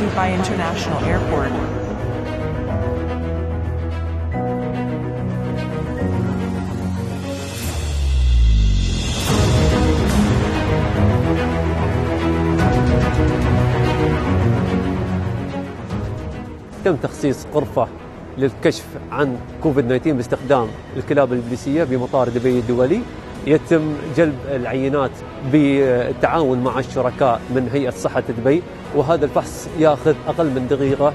Dubai International Airport. تم تخصيص غرفة للكشف عن كوفيد-19 باستخدام الكلاب الإبليسية بمطار دبي الدولي. يتم جلب العينات بالتعاون مع الشركاء من هيئة صحة دبي، وهذا الفحص يأخذ أقل من دقيقة،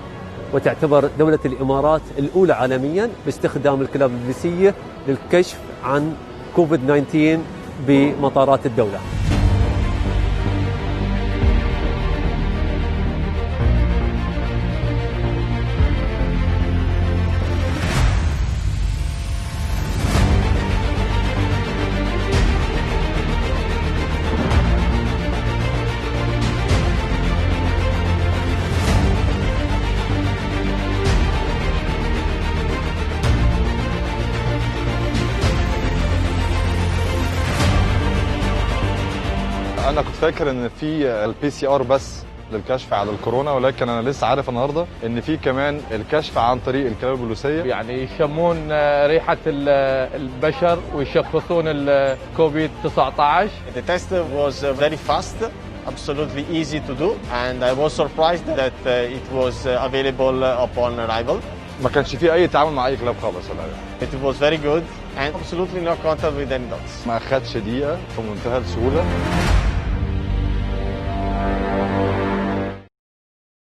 وتعتبر دولة الإمارات الأولى عالميا باستخدام الكلاب الإبليسية للكشف عن كوفيد-19 بمطارات الدولة. أنا كنت فاكر إن في البي سي ار بس للكشف على الكورونا، ولكن أنا لسه عارف النهارده إن في كمان الكشف عن طريق الكلاب البوليسية. يعني يشمون ريحة البشر ويشخصون الكوفيد 19. The test was very fast, absolutely easy to do, and I was surprised that it was available upon arrival. ما كانش فيه أي تعامل مع أي كلاب خالص ولا It was very good and absolutely no contact with any dogs. ما أخدش دقيقة، في منتهى السهولة.